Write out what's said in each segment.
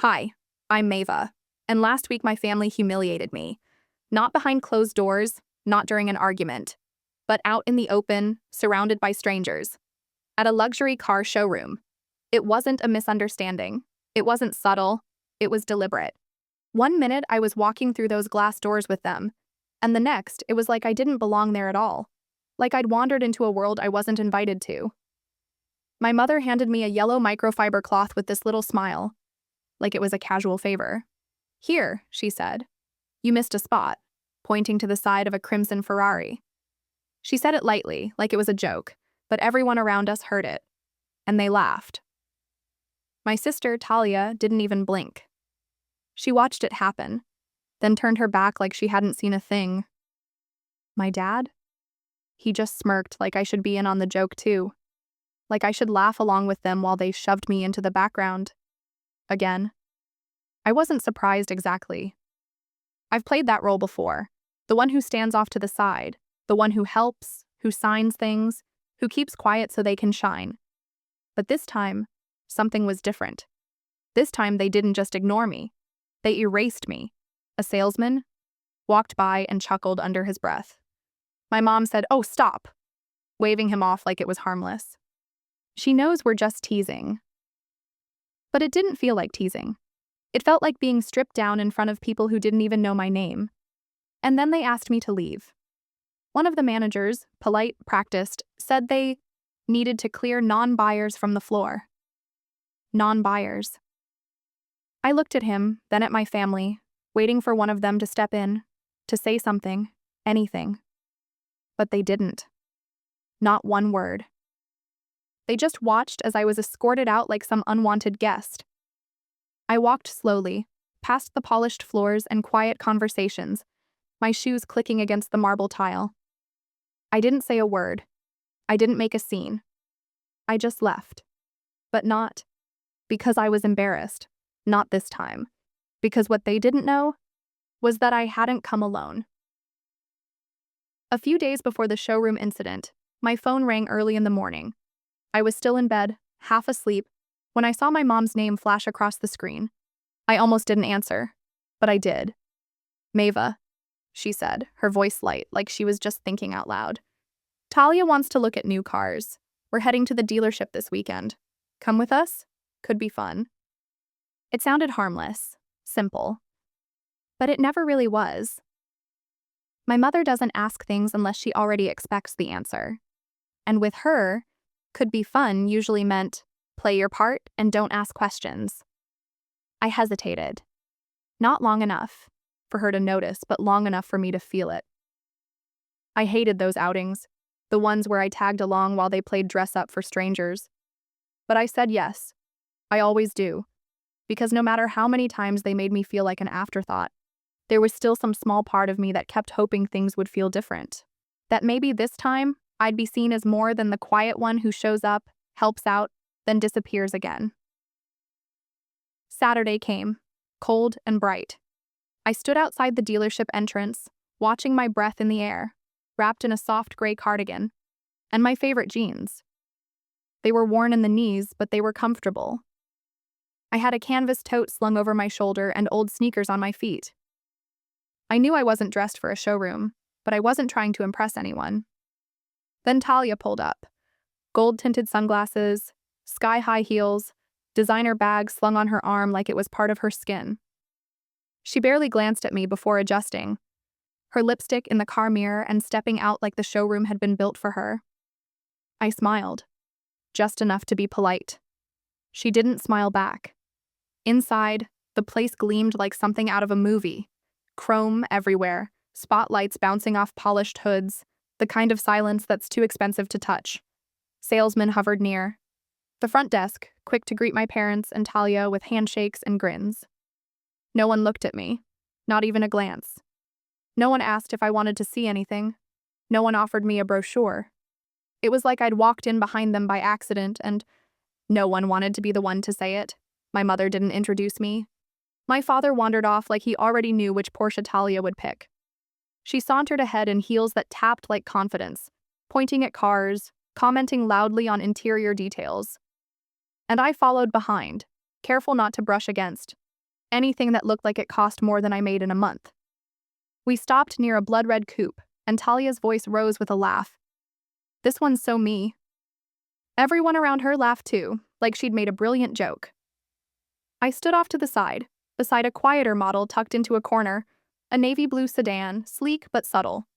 Hi, I'm Mava, and last week my family humiliated me. Not behind closed doors, not during an argument, but out in the open, surrounded by strangers. At a luxury car showroom. It wasn't a misunderstanding. It wasn't subtle. It was deliberate. One minute I was walking through those glass doors with them, and the next it was like I didn't belong there at all. Like I'd wandered into a world I wasn't invited to. My mother handed me a yellow microfiber cloth with this little smile, like it was a casual favor. "Here," she said. "You missed a spot," pointing to the side of a crimson Ferrari. She said it lightly, like it was a joke, but everyone around us heard it, and they laughed. My sister, Talia, didn't even blink. She watched it happen, then turned her back like she hadn't seen a thing. My dad? He just smirked like I should be in on the joke too. Like I should laugh along with them while they shoved me into the background. Again. I wasn't surprised exactly. I've played that role before. The one who stands off to the side. The one who helps, who signs things, who keeps quiet so they can shine. But this time, something was different. This time they didn't just ignore me. They erased me. A salesman walked by and chuckled under his breath. My mom said, "Oh, stop," waving him off like it was harmless. She knows we're just teasing. But it didn't feel like teasing. It felt like being stripped down in front of people who didn't even know my name. And then they asked me to leave. One of the managers, polite, practiced, said they needed to clear non-buyers from the floor. Non-buyers. I looked at him, then at my family, waiting for one of them to step in, to say something, anything. But they didn't. Not one word. They just watched as I was escorted out like some unwanted guest. I walked slowly, past the polished floors and quiet conversations, my shoes clicking against the marble tile. I didn't say a word. I didn't make a scene. I just left. But not because I was embarrassed. Not this time. Because what they didn't know was that I hadn't come alone. A few days before the showroom incident, my phone rang early in the morning. I was still in bed, half asleep, when I saw my mom's name flash across the screen. I almost didn't answer, but I did. "Mava," she said, her voice light, like she was just thinking out loud. "Talia wants to look at new cars. We're heading to the dealership this weekend. Come with us? Could be fun." It sounded harmless, simple. But it never really was. My mother doesn't ask things unless she already expects the answer. And with her, could be fun usually meant play your part and don't ask questions. I hesitated. Not long enough for her to notice, but long enough for me to feel it. I hated those outings, the ones where I tagged along while they played dress up for strangers. But I said yes. I always do. Because no matter how many times they made me feel like an afterthought, there was still some small part of me that kept hoping things would feel different. That maybe this time, I'd be seen as more than the quiet one who shows up, helps out, then disappears again. Saturday came, cold and bright. I stood outside the dealership entrance, watching my breath in the air, wrapped in a soft gray cardigan, and my favorite jeans. They were worn in the knees, but they were comfortable. I had a canvas tote slung over my shoulder and old sneakers on my feet. I knew I wasn't dressed for a showroom, but I wasn't trying to impress anyone. Then Talia pulled up. Gold-tinted sunglasses, sky-high heels, designer bag slung on her arm like it was part of her skin. She barely glanced at me before adjusting, her lipstick in the car mirror and stepping out like the showroom had been built for her. I smiled, just enough to be polite. She didn't smile back. Inside, the place gleamed like something out of a movie. Chrome everywhere, spotlights bouncing off polished hoods, the kind of silence that's too expensive to touch. Salesmen hovered near. The front desk, quick to greet my parents and Talia with handshakes and grins. No one looked at me, not even a glance. No one asked if I wanted to see anything. No one offered me a brochure. It was like I'd walked in behind them by accident, and no one wanted to be the one to say it. My mother didn't introduce me. My father wandered off like he already knew which Porsche Talia would pick. She sauntered ahead in heels that tapped like confidence, pointing at cars, commenting loudly on interior details. And I followed behind, careful not to brush against, anything that looked like it cost more than I made in a month. We stopped near a blood-red coupe, and Talia's voice rose with a laugh. This one's so me. Everyone around her laughed too, like she'd made a brilliant joke. I stood off to the side, beside a quieter model tucked into a corner, a navy blue sedan, sleek but subtle.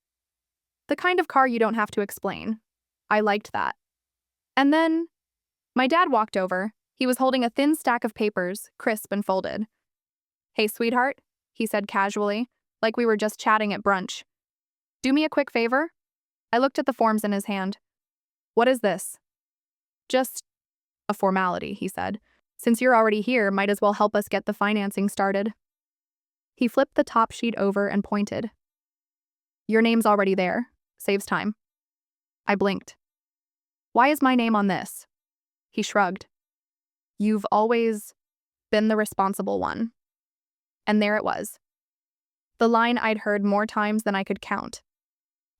The kind of car you don't have to explain. I liked that. And then, my dad walked over. He was holding a thin stack of papers, crisp and folded. "Hey, sweetheart," he said casually, like we were just chatting at brunch. "Do me a quick favor?" I looked at the forms in his hand. "What is this?" "Just a formality," he said. "Since you're already here, might as well help us get the financing started." He flipped the top sheet over and pointed. "Your name's already there. Saves time." I blinked. "Why is my name on this?" He shrugged. "You've always been the responsible one." And there it was. The line I'd heard more times than I could count.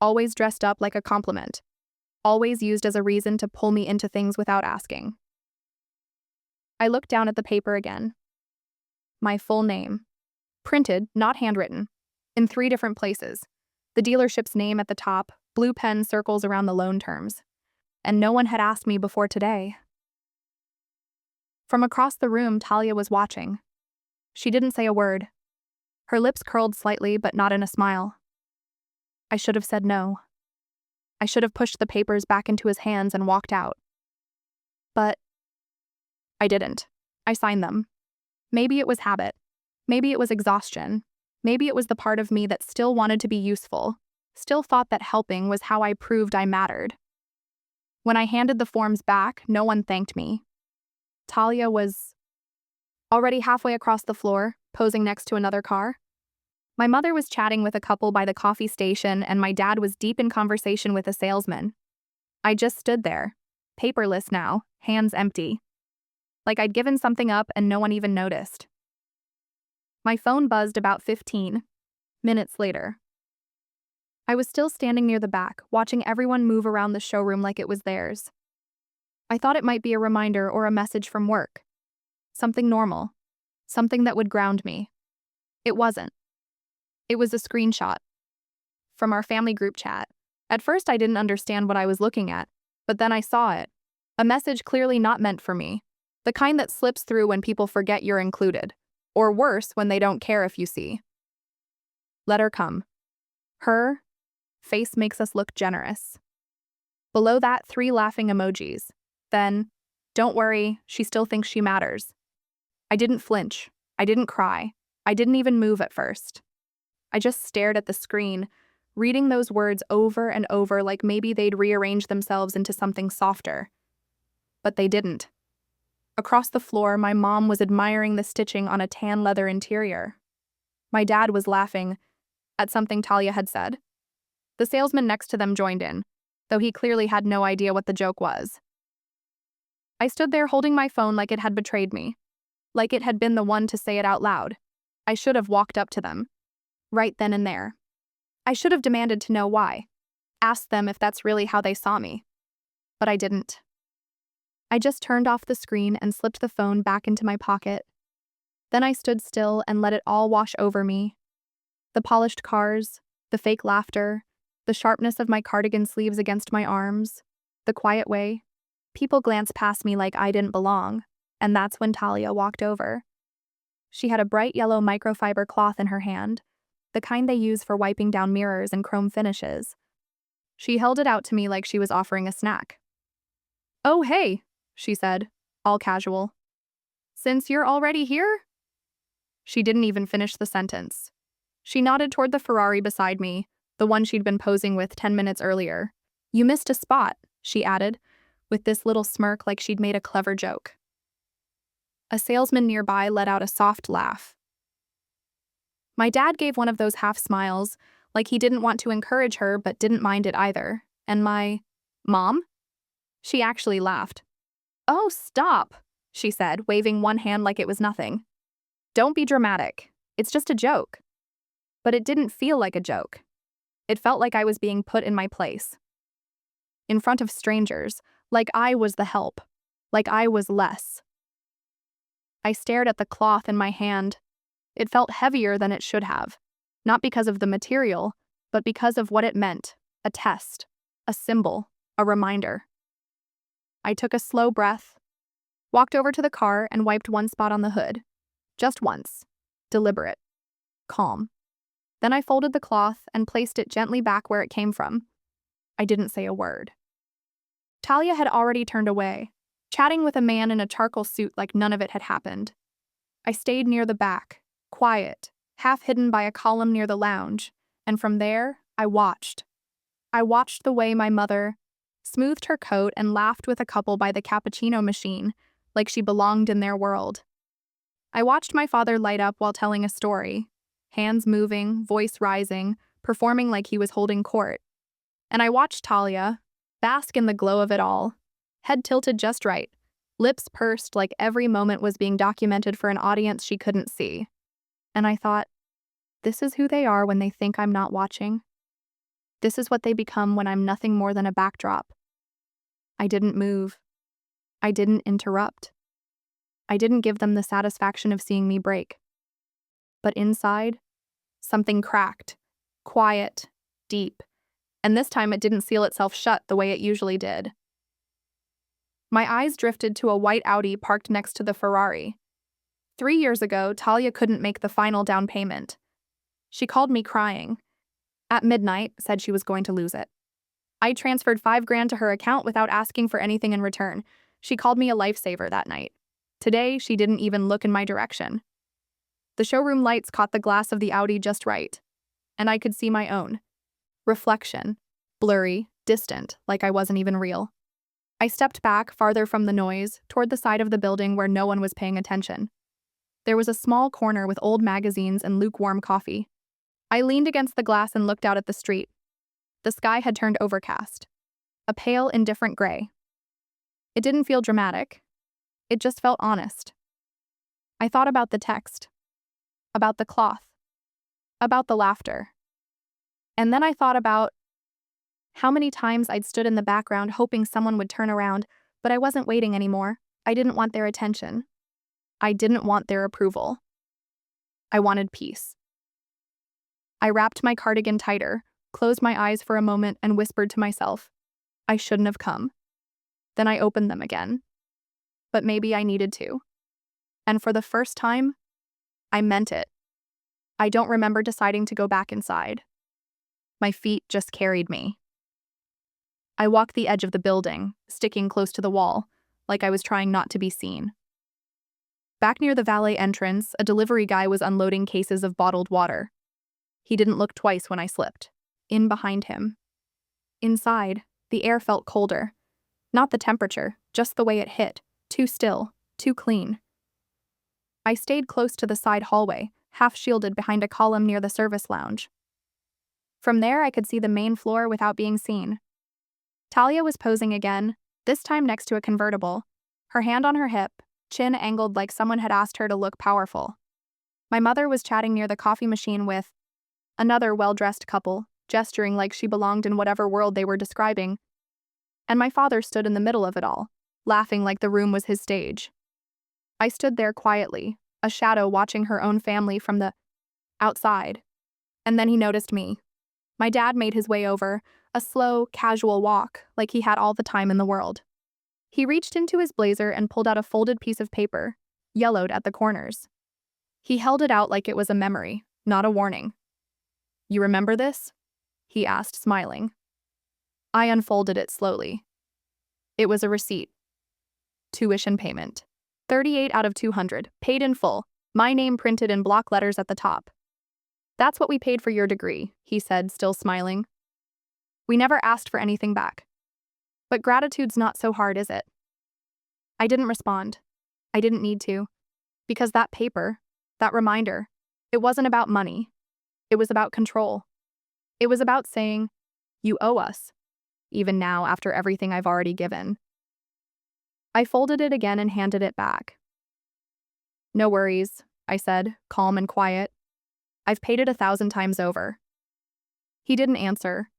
Always dressed up like a compliment. Always used as a reason to pull me into things without asking. I looked down at the paper again. My full name. Printed, not handwritten. In 3 different places. The dealership's name at the top, blue pen circles around the loan terms. And no one had asked me before today. From across the room, Talia was watching. She didn't say a word. Her lips curled slightly, but not in a smile. I should have said no. I should have pushed the papers back into his hands and walked out. But I didn't. I signed them. Maybe it was habit. Maybe it was exhaustion. Maybe it was the part of me that still wanted to be useful, still thought that helping was how I proved I mattered. When I handed the forms back, no one thanked me. Talia was already halfway across the floor, posing next to another car. My mother was chatting with a couple by the coffee station, and my dad was deep in conversation with a salesman. I just stood there, paperless now, hands empty. Like I'd given something up and no one even noticed. My phone buzzed about 15 minutes later. I was still standing near the back, watching everyone move around the showroom like it was theirs. I thought it might be a reminder or a message from work. Something normal. Something that would ground me. It wasn't. It was a screenshot from our family group chat. At first I didn't understand what I was looking at, but then I saw it. A message clearly not meant for me. The kind that slips through when people forget you're included. Or worse, when they don't care if you see. Let her come. Her face makes us look generous. Below that, 3 laughing emojis. Then, don't worry, she still thinks she matters. I didn't flinch. I didn't cry. I didn't even move at first. I just stared at the screen, reading those words over and over like maybe they'd rearrange themselves into something softer. But they didn't. Across the floor, my mom was admiring the stitching on a tan leather interior. My dad was laughing at something Talia had said. The salesman next to them joined in, though he clearly had no idea what the joke was. I stood there holding my phone like it had betrayed me, like it had been the one to say it out loud. I should have walked up to them, right then and there. I should have demanded to know why, asked them if that's really how they saw me. But I didn't. I just turned off the screen and slipped the phone back into my pocket. Then I stood still and let it all wash over me. The polished cars, the fake laughter, the sharpness of my cardigan sleeves against my arms, the quiet way. People glanced past me like I didn't belong, and that's when Talia walked over. She had a bright yellow microfiber cloth in her hand, the kind they use for wiping down mirrors and chrome finishes. She held it out to me like she was offering a snack. "Oh, hey," she said, all casual. "Since you're already here?" She didn't even finish the sentence. She nodded toward the Ferrari beside me, the one she'd been posing with 10 minutes earlier. "You missed a spot," she added, with this little smirk like she'd made a clever joke. A salesman nearby let out a soft laugh. My dad gave one of those half smiles, like he didn't want to encourage her but didn't mind it either. And my mom? She actually laughed. "Oh, stop," she said, waving one hand like it was nothing. "Don't be dramatic. It's just a joke." But it didn't feel like a joke. It felt like I was being put in my place. In front of strangers, like I was the help, like I was less. I stared at the cloth in my hand, It felt heavier than it should have, not because of the material, but because of what it meant: a test, a symbol, a reminder. I took a slow breath, walked over to the car, and wiped one spot on the hood. Just once. Deliberate. Calm. Then I folded the cloth and placed it gently back where it came from. I didn't say a word. Talia had already turned away, chatting with a man in a charcoal suit like none of it had happened. I stayed near the back, quiet, half hidden by a column near the lounge, and from there, I watched. I watched the way my mother smoothed her coat and laughed with a couple by the cappuccino machine, like she belonged in their world. I watched my father light up while telling a story, hands moving, voice rising, performing like he was holding court. And I watched Talia bask in the glow of it all, head tilted just right, lips pursed like every moment was being documented for an audience she couldn't see. And I thought, this is who they are when they think I'm not watching. This is what they become when I'm nothing more than a backdrop. I didn't move. I didn't interrupt. I didn't give them the satisfaction of seeing me break. But inside, something cracked, quiet, deep, and this time it didn't seal itself shut the way it usually did. My eyes drifted to a white Audi parked next to the Ferrari. 3 years ago, Talia couldn't make the final down payment. She called me crying. At midnight, said she was going to lose it. I transferred $5,000 to her account without asking for anything in return. She called me a lifesaver that night. Today, she didn't even look in my direction. The showroom lights caught the glass of the Audi just right, and I could see my own reflection, blurry, distant, like I wasn't even real. I stepped back, farther from the noise, toward the side of the building where no one was paying attention. There was a small corner with old magazines and lukewarm coffee. I leaned against the glass and looked out at the street. The sky had turned overcast, a pale, indifferent gray. It didn't feel dramatic. It just felt honest. I thought about the text, about the cloth, about the laughter. And then I thought about how many times I'd stood in the background hoping someone would turn around, but I wasn't waiting anymore. I didn't want their attention. I didn't want their approval. I wanted peace. I wrapped my cardigan tighter, closed my eyes for a moment, and whispered to myself, I shouldn't have come. Then I opened them again. But maybe I needed to. And for the first time, I meant it. I don't remember deciding to go back inside. My feet just carried me. I walked the edge of the building, sticking close to the wall, like I was trying not to be seen. Back near the valet entrance, a delivery guy was unloading cases of bottled water. He didn't look twice when I slipped. In behind him. Inside, the air felt colder. Not the temperature, just the way it hit. Too still, too clean. I stayed close to the side hallway, half shielded behind a column near the service lounge. From there, I could see the main floor without being seen. Talia was posing again, this time next to a convertible, her hand on her hip, chin angled like someone had asked her to look powerful. My mother was chatting near the coffee machine with another well-dressed couple, gesturing like she belonged in whatever world they were describing. And my father stood in the middle of it all, laughing like the room was his stage. I stood there quietly, a shadow watching her own family from the outside. And then he noticed me. My dad made his way over, a slow, casual walk, like he had all the time in the world. He reached into his blazer and pulled out a folded piece of paper, yellowed at the corners. He held it out like it was a memory, not a warning. You remember this? He asked, smiling. I unfolded it slowly. It was a receipt. Tuition payment. 38 out of 200, paid in full, my name printed in block letters at the top. That's what we paid for your degree, he said, still smiling. We never asked for anything back. But gratitude's not so hard, is it? I didn't respond. I didn't need to. Because that paper, that reminder, it wasn't about money. It was about control. It was about saying, you owe us, even now after everything I've already given. I folded it again and handed it back. No worries, I said, calm and quiet. I've paid it 1,000 times over. He didn't answer,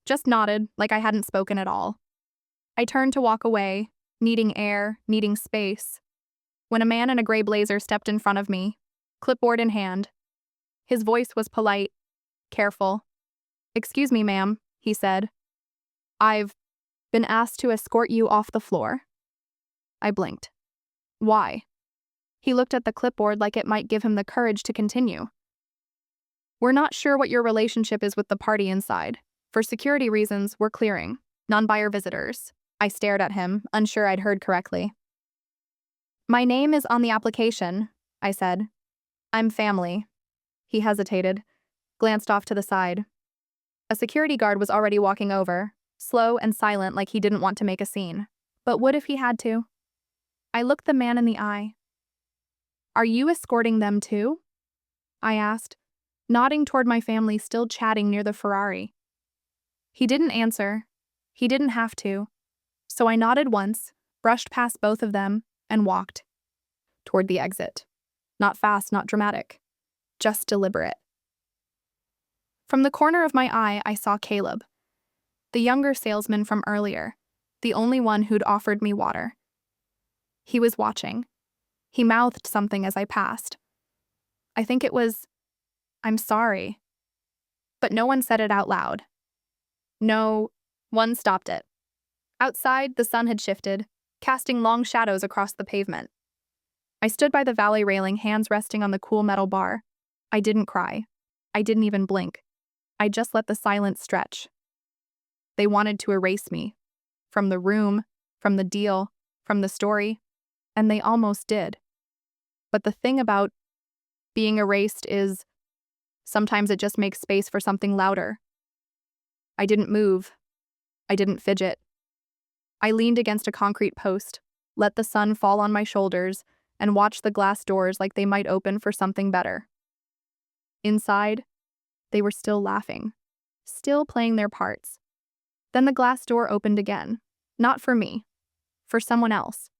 just nodded like I hadn't spoken at all. I turned to walk away, needing air, needing space, when a man in a gray blazer stepped in front of me. clipboard in hand. His voice was polite, careful. "Excuse me, ma'am," he said. "I've been asked to escort you off the floor." I blinked. "Why?" He looked at the clipboard like it might give him the courage to continue. "We're not sure what your relationship is with the party inside. For security reasons, we're clearing non-buyer visitors." I stared at him, unsure I'd heard correctly. "My name is on the application," I said. "I'm family." He hesitated, glanced off to the side. A security guard was already walking over, slow and silent like he didn't want to make a scene, but would if he had to. I looked the man in the eye. "Are you escorting them too?" I asked, nodding toward my family still chatting near the Ferrari. He didn't answer. He didn't have to. So I nodded once, brushed past both of them, and walked toward the exit. Not fast, not dramatic, just deliberate. From the corner of my eye, I saw Caleb, the younger salesman from earlier, the only one who'd offered me water. He was watching. He mouthed something as I passed. I think it was, "I'm sorry." But no one said it out loud. No one stopped it. Outside, the sun had shifted, casting long shadows across the pavement. I stood by the valet railing, hands resting on the cool metal bar. I didn't cry. I didn't even blink. I just let the silence stretch. They wanted to erase me. From the room, from the deal, from the story, and they almost did. But the thing about being erased is sometimes it just makes space for something louder. I didn't move. I didn't fidget. I leaned against a concrete post, let the sun fall on my shoulders, and watched the glass doors like they might open for something better. Inside, they were still laughing, still playing their parts. Then the glass door opened again. Not for me. For someone else.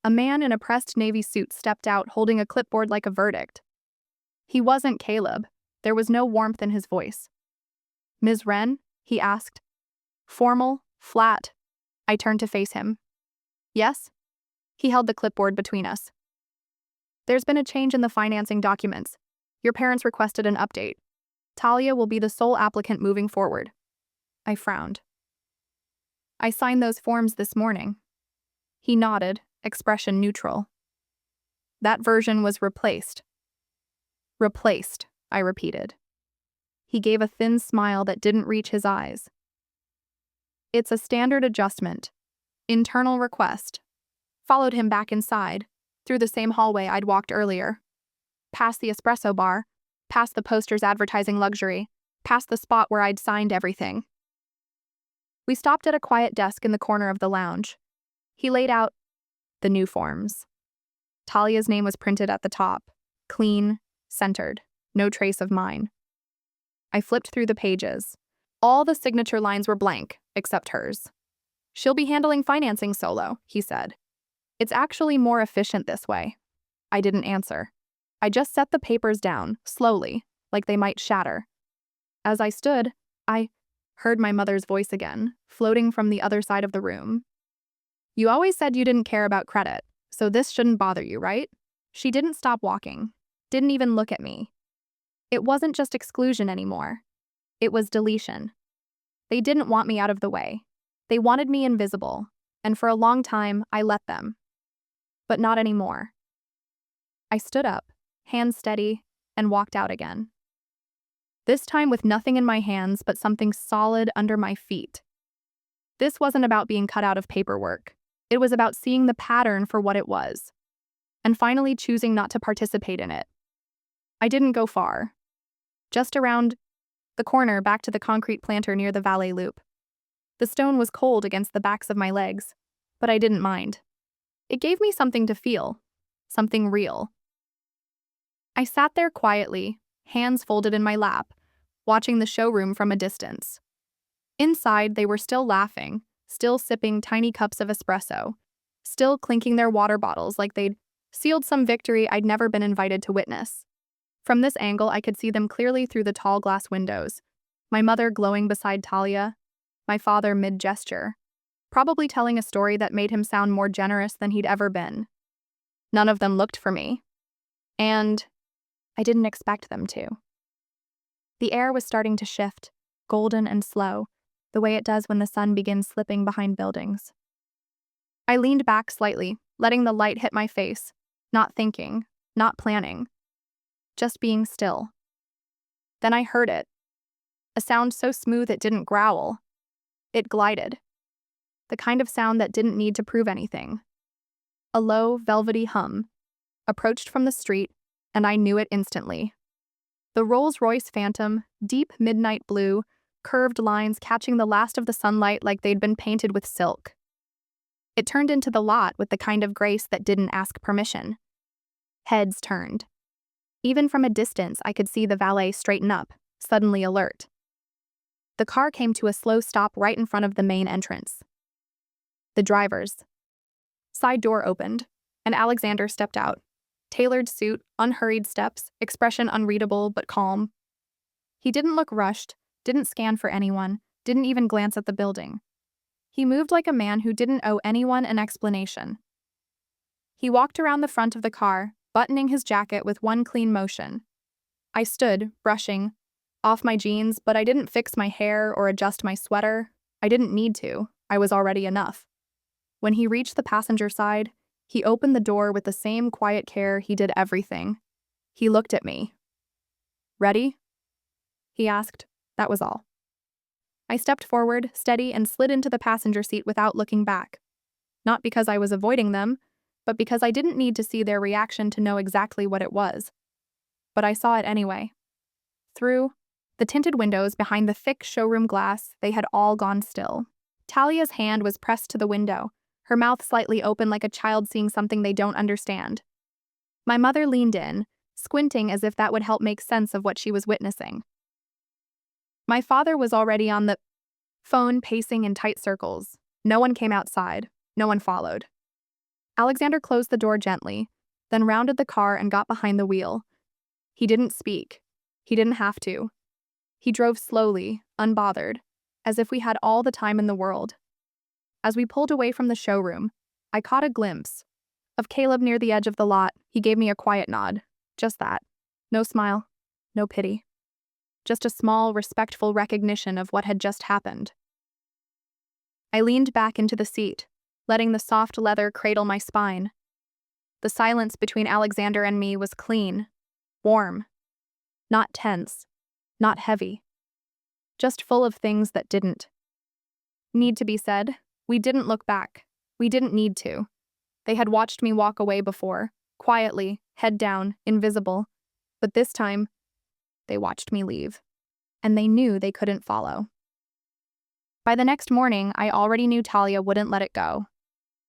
A man in a pressed navy suit stepped out holding a clipboard like a verdict. He wasn't Caleb. There was no warmth in his voice. "Ms. Wren?" he asked. Formal, flat. I turned to face him. "Yes?" He held the clipboard between us. "There's been a change in the financing documents. Your parents requested an update. Talia will be the sole applicant moving forward." I frowned. "I signed those forms this morning." He nodded, expression neutral. "That version was replaced." "Replaced," I repeated. He gave a thin smile that didn't reach his eyes. "It's a standard adjustment. Internal request." Followed him back inside, through the same hallway I'd walked earlier. Past the espresso bar, past the posters advertising luxury, past the spot where I'd signed everything. We stopped at a quiet desk in the corner of the lounge. He laid out the new forms. Talia's name was printed at the top, clean, centered, no trace of mine. I flipped through the pages. All the signature lines were blank, except hers. "She'll be handling financing solo," he said. "It's actually more efficient this way." I didn't answer. I just set the papers down, slowly, like they might shatter. As I stood, I heard my mother's voice again, floating from the other side of the room. "You always said you didn't care about credit, so this shouldn't bother you, right?" She didn't stop walking, didn't even look at me. It wasn't just exclusion anymore. It was deletion. They didn't want me out of the way. They wanted me invisible, and for a long time, I let them. But not anymore. I stood up, hands steady, and walked out again. This time with nothing in my hands but something solid under my feet. This wasn't about being cut out of paperwork. It was about seeing the pattern for what it was, and finally choosing not to participate in it. I didn't go far. Just around the corner back to the concrete planter near the valet loop. The stone was cold against the backs of my legs, but I didn't mind. It gave me something to feel, something real. I sat there quietly, hands folded in my lap, watching the showroom from a distance. Inside, they were still laughing, still sipping tiny cups of espresso, still clinking their water bottles like they'd sealed some victory I'd never been invited to witness. From this angle, I could see them clearly through the tall glass windows. My mother glowing beside Talia, my father mid-gesture, probably telling a story that made him sound more generous than he'd ever been. None of them looked for me. And I didn't expect them to. The air was starting to shift, golden and slow, the way it does when the sun begins slipping behind buildings. I leaned back slightly, letting the light hit my face, not thinking, not planning, just being still. Then I heard it. A sound so smooth it didn't growl. It glided. The kind of sound that didn't need to prove anything. A low, velvety hum, approached from the street, and I knew it instantly. The Rolls-Royce Phantom, deep midnight blue, curved lines catching the last of the sunlight like they'd been painted with silk. It turned into the lot with the kind of grace that didn't ask permission. Heads turned. Even from a distance, I could see the valet straighten up, suddenly alert. The car came to a slow stop right in front of the main entrance. The driver's side door opened, and Alexander stepped out. Tailored suit, unhurried steps, expression unreadable but calm. He didn't look rushed, didn't scan for anyone, didn't even glance at the building. He moved like a man who didn't owe anyone an explanation. He walked around the front of the car, buttoning his jacket with one clean motion. I stood, brushing off my jeans, but I didn't fix my hair or adjust my sweater. I didn't need to. I was already enough. When he reached the passenger side, he opened the door with the same quiet care he did everything. He looked at me. "Ready?" he asked. That was all. I stepped forward, steady, and slid into the passenger seat without looking back. Not because I was avoiding them, but because I didn't need to see their reaction to know exactly what it was. But I saw it anyway. Through the tinted windows behind the thick showroom glass, they had all gone still. Talia's hand was pressed to the window, her mouth slightly open like a child seeing something they don't understand. My mother leaned in, squinting as if that would help make sense of what she was witnessing. My father was already on the phone, pacing in tight circles. No one came outside. No one followed. Alexander closed the door gently, then rounded the car and got behind the wheel. He didn't speak. He didn't have to. He drove slowly, unbothered, as if we had all the time in the world. As we pulled away from the showroom, I caught a glimpse of Caleb near the edge of the lot. He gave me a quiet nod. Just that. No smile. No pity. Just a small, respectful recognition of what had just happened. I leaned back into the seat, letting the soft leather cradle my spine. The silence between Alexander and me was clean, warm, not tense, not heavy, just full of things that didn't need to be said. We didn't look back. We didn't need to. They had watched me walk away before, quietly, head down, invisible. But this time, they watched me leave. And they knew they couldn't follow. By the next morning, I already knew Talia wouldn't let it go.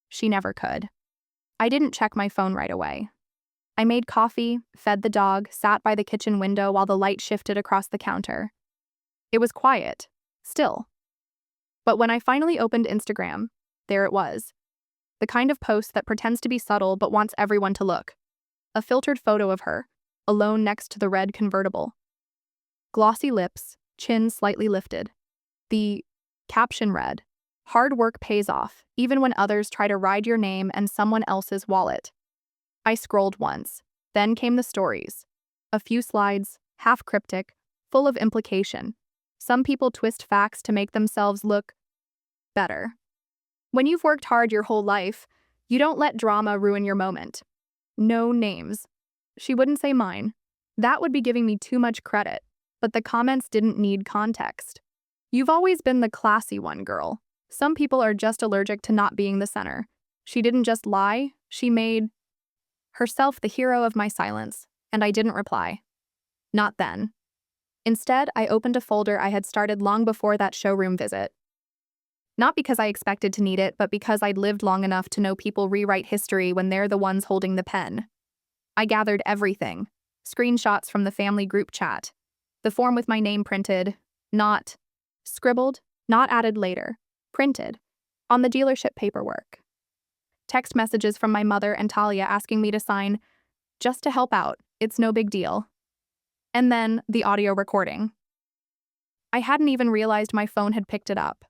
She never could. I didn't check my phone right away. I made coffee, fed the dog, sat by the kitchen window while the light shifted across the counter. It was quiet, still. But when I finally opened Instagram, there it was. The kind of post that pretends to be subtle but wants everyone to look. A filtered photo of her, alone next to the red convertible. Glossy lips, chin slightly lifted. The caption read, "Hard work pays off, even when others try to ride your name and someone else's wallet." I scrolled once. Then came the stories. A few slides, half cryptic, full of implication. Some people twist facts to make themselves look better. When you've worked hard your whole life, you don't let drama ruin your moment. No names. She wouldn't say mine. That would be giving me too much credit. But the comments didn't need context. "You've always been the classy one, girl. Some people are just allergic to not being the center." She didn't just lie, she made herself the hero of my silence, and I didn't reply. Not then. Instead, I opened a folder I had started long before that showroom visit. Not because I expected to need it, but because I'd lived long enough to know people rewrite history when they're the ones holding the pen. I gathered everything. Screenshots from the family group chat. The form with my name printed, not scribbled, not added later, printed, on the dealership paperwork. Text messages from my mother and Talia asking me to sign, just to help out, it's no big deal. And then the audio recording. I hadn't even realized my phone had picked it up.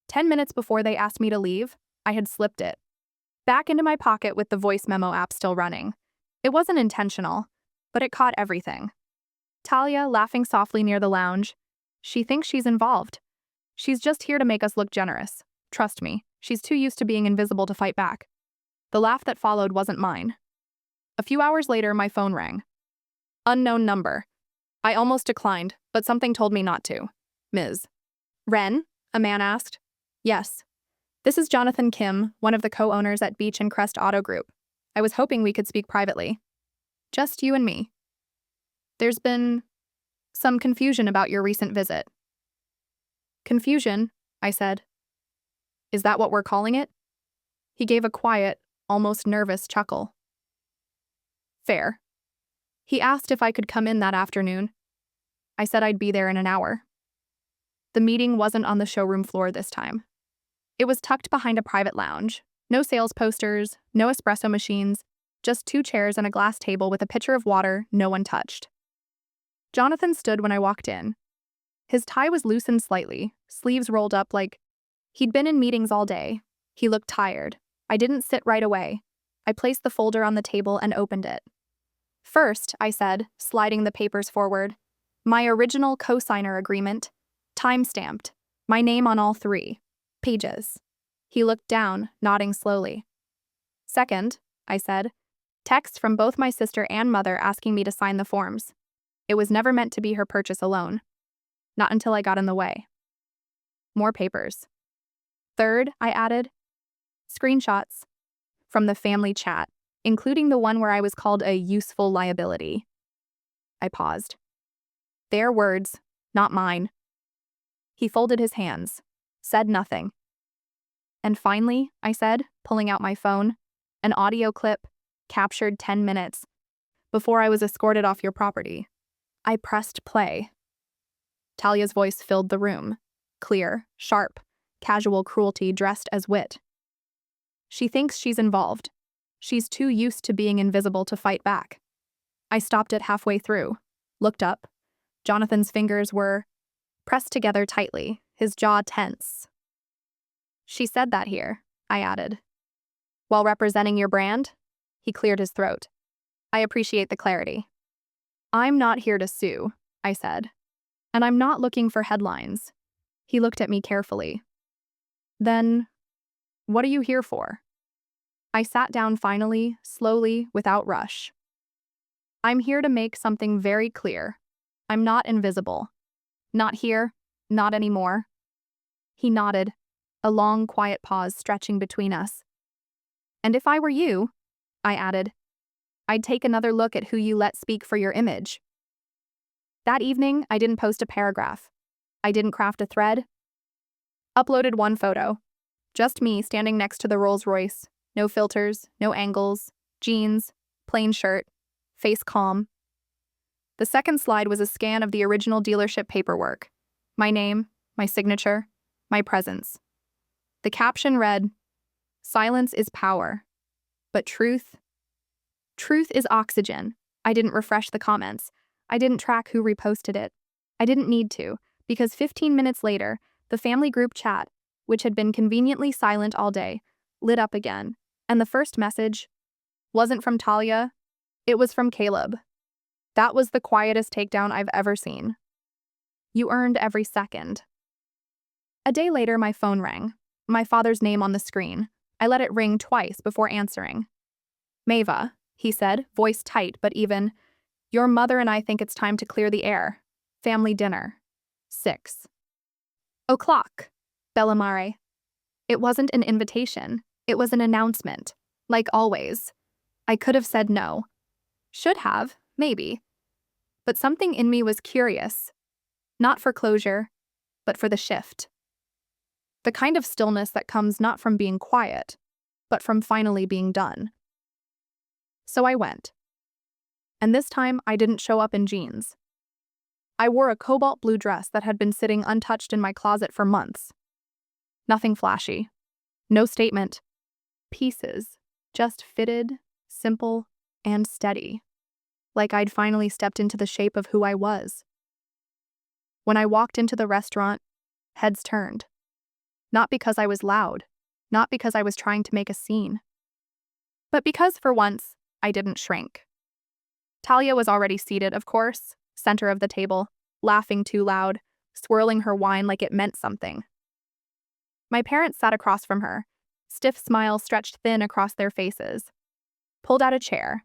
10 minutes before they asked me to leave, I had slipped it back into my pocket with the voice memo app still running. It wasn't intentional. but it caught everything. Talia laughing softly near the lounge. She thinks she's involved. She's just here to make us look generous. Trust me, she's too used to being invisible to fight back. The laugh that followed wasn't mine. A few hours later, my phone rang. Unknown number. I almost declined, but something told me not to. Ms. Wren? A man asked. Yes. This is Jonathan Kim, one of the co-owners at Beach and Crest Auto Group. I was hoping we could speak privately. Just you and me. There's been some confusion about your recent visit. Confusion, I said. Is that what we're calling it? He gave a quiet, almost nervous chuckle. Fair. He asked if I could come in that afternoon. I said I'd be there in an hour. The meeting wasn't on the showroom floor this time. It was tucked behind a private lounge. No sales posters, no espresso machines, just 2 chairs and a glass table with a pitcher of water no one touched. Jonathan stood when I walked in. His tie was loosened slightly, sleeves rolled up like he'd been in meetings all day. He looked tired. I didn't sit right away. I placed the folder on the table and opened it. First, I said, sliding the papers forward, my original co-signer agreement, time-stamped, my name on all 3 pages. He looked down, nodding slowly. Second, I said, text from both my sister and mother asking me to sign the forms. It was never meant to be her purchase alone. Not until I got in the way. More papers. Third, I added, screenshots from the family chat, including the one where I was called a useful liability. I paused. Their words, not mine. He folded his hands, said nothing. And finally, I said, pulling out my phone, an audio clip, captured 10 minutes, before I was escorted off your property. I pressed play. Talia's voice filled the room, clear, sharp, casual cruelty dressed as wit. She thinks she's involved. She's too used to being invisible to fight back. I stopped it halfway through, looked up. Jonathan's fingers were pressed together tightly, his jaw tense. She said that here, I added. While representing your brand? He cleared his throat. I appreciate the clarity. I'm not here to sue, I said. And I'm not looking for headlines. He looked at me carefully. Then, what are you here for? I sat down finally, slowly, without rush. I'm here to make something very clear. I'm not invisible. Not here, not anymore. He nodded, a long, quiet pause stretching between us. And if I were you, I added, I'd take another look at who you let speak for your image. That evening, I didn't post a paragraph. I didn't craft a thread. Uploaded one photo. Just me standing next to the Rolls Royce. No filters, no angles, jeans, plain shirt, face calm. The second slide was a scan of the original dealership paperwork. My name, my signature, my presence. The caption read, "Silence is power, but truth is oxygen." I didn't refresh the comments. I didn't track who reposted it. I didn't need to, because 15 minutes later, the family group chat, which had been conveniently silent all day, lit up again. And the first message wasn't from Talia, it was from Caleb. That was the quietest takedown I've ever seen. You earned every second. A day later, my phone rang. My father's name on the screen. I let it ring twice before answering. Mava, he said, voice tight but even. Your mother and I think it's time to clear the air. Family dinner. 6:00. Bellamare. It wasn't an invitation. It was an announcement. Like always. I could have said no. Should have, maybe. But something in me was curious. Not for closure, but for the shift. The kind of stillness that comes not from being quiet, but from finally being done. So I went. And this time, I didn't show up in jeans. I wore a cobalt blue dress that had been sitting untouched in my closet for months. Nothing flashy. No statement. Pieces, just fitted, simple, and steady. Like I'd finally stepped into the shape of who I was. When I walked into the restaurant, heads turned. Not because I was loud, not because I was trying to make a scene, but because, for once, I didn't shrink. Talia was already seated, of course, center of the table, laughing too loud, swirling her wine like it meant something. My parents sat across from her, stiff smiles stretched thin across their faces. Pulled out a chair.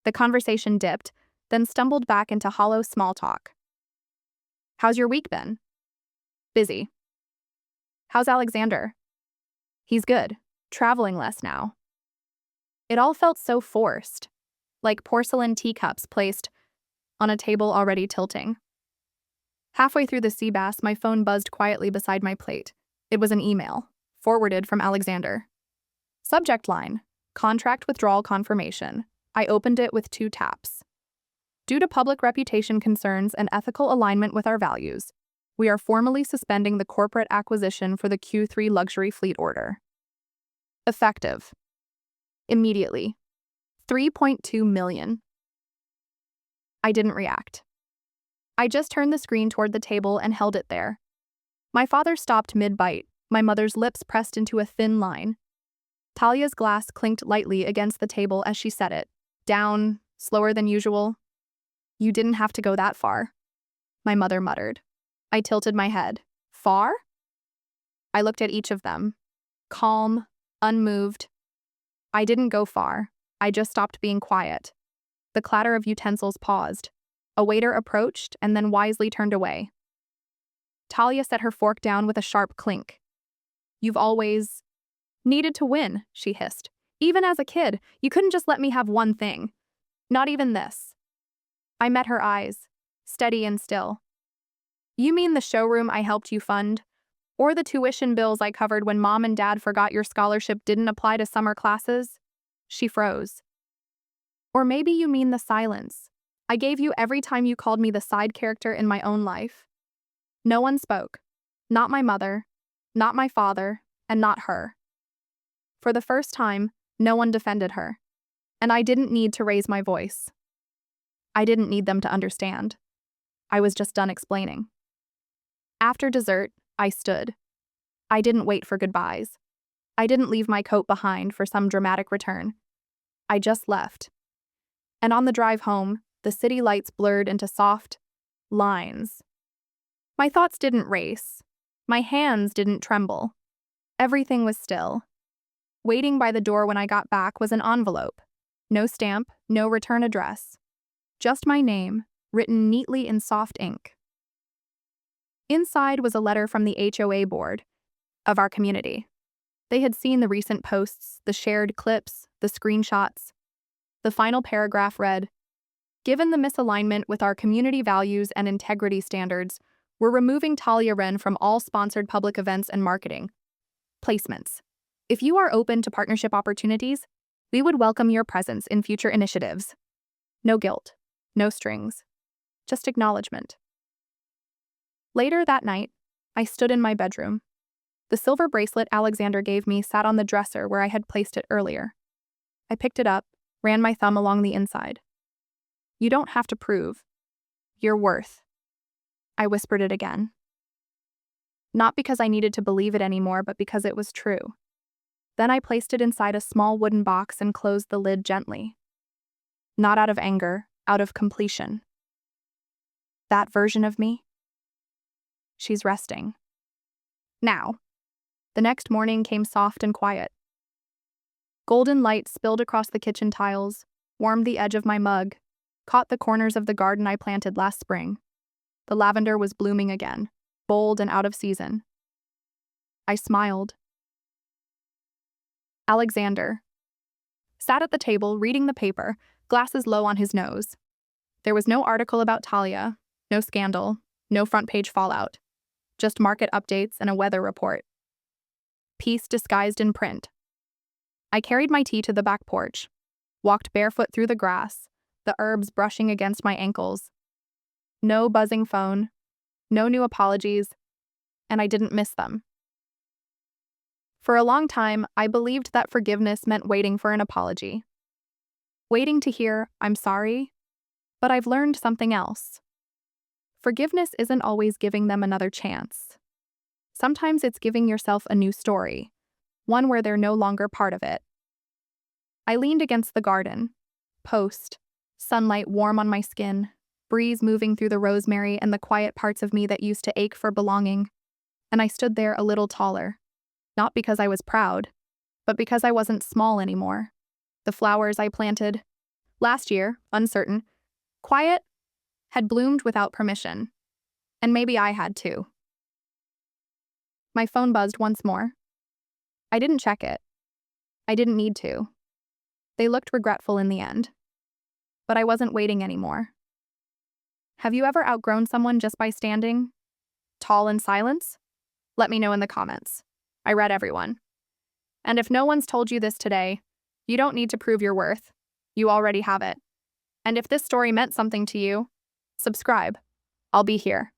The conversation dipped, then stumbled back into hollow small talk. How's your week been? Busy. How's Alexander? He's good, traveling less now. It all felt so forced, like porcelain teacups placed on a table already tilting. Halfway through the sea bass, my phone buzzed quietly beside my plate. It was an email, forwarded from Alexander. Subject line, contract withdrawal confirmation. I opened it with 2 taps. Due to public reputation concerns and ethical alignment with our values, we are formally suspending the corporate acquisition for the Q3 luxury fleet order. Effective. Immediately. 3.2 million. I didn't react. I just turned the screen toward the table and held it there. My father stopped mid-bite, my mother's lips pressed into a thin line. Talia's glass clinked lightly against the table as she said it, down, slower than usual. You didn't have to go that far, my mother muttered. I tilted my head. Far? I looked at each of them. Calm, unmoved. I didn't go far. I just stopped being quiet. The clatter of utensils paused. A waiter approached and then wisely turned away. Talia set her fork down with a sharp clink. You've always needed to win, she hissed. Even as a kid, you couldn't just let me have one thing. Not even this. I met her eyes, steady and still. You mean the showroom I helped you fund? Or the tuition bills I covered when Mom and Dad forgot your scholarship didn't apply to summer classes? She froze. Or maybe you mean the silence I gave you every time you called me the side character in my own life. No one spoke. Not my mother, not my father, and not her. For the first time, no one defended her. And I didn't need to raise my voice. I didn't need them to understand. I was just done explaining. After dessert, I stood. I didn't wait for goodbyes. I didn't leave my coat behind for some dramatic return. I just left. And on the drive home, the city lights blurred into soft lines. My thoughts didn't race. My hands didn't tremble. Everything was still. Waiting by the door when I got back was an envelope. No stamp, no return address. Just my name, written neatly in soft ink. Inside was a letter from the HOA board of our community. They had seen the recent posts, the shared clips, the screenshots. The final paragraph read, "Given the misalignment with our community values and integrity standards, we're removing Talia Wren from all sponsored public events and marketing placements. If you are open to partnership opportunities, we would welcome your presence in future initiatives. No guilt, no strings, just acknowledgement." Later that night, I stood in my bedroom. The silver bracelet Alexander gave me sat on the dresser where I had placed it earlier. I picked it up, ran my thumb along the inside. You don't have to prove your worth. I whispered it again. Not because I needed to believe it anymore, but because it was true. Then I placed it inside a small wooden box and closed the lid gently. Not out of anger, out of completion. That version of me? She's resting. Now. The next morning came soft and quiet. Golden light spilled across the kitchen tiles, warmed the edge of my mug, caught the corners of the garden I planted last spring. The lavender was blooming again, bold and out of season. I smiled. Alexander sat at the table reading the paper, glasses low on his nose. There was no article about Talia, no scandal, no front-page fallout, just market updates and a weather report. Peace disguised in print. I carried my tea to the back porch, walked barefoot through the grass, the herbs brushing against my ankles. No buzzing phone, no new apologies, and I didn't miss them. For a long time, I believed that forgiveness meant waiting for an apology. Waiting to hear, "I'm sorry," but I've learned something else. Forgiveness isn't always giving them another chance. Sometimes it's giving yourself a new story, one where they're no longer part of it. I leaned against the garden post, Sunlight warm on my skin, breeze moving through the rosemary and the quiet parts of me that used to ache for belonging. And I stood there a little taller. Not because I was proud, but because I wasn't small anymore. The flowers I planted, last year, uncertain, quiet, had bloomed without permission. And maybe I had too. My phone buzzed once more. I didn't check it. I didn't need to. They looked regretful in the end. But I wasn't waiting anymore. Have you ever outgrown someone just by standing tall in silence? Let me know in the comments. I read everyone. And if no one's told you this today, you don't need to prove your worth. You already have it. And if this story meant something to you, subscribe. I'll be here.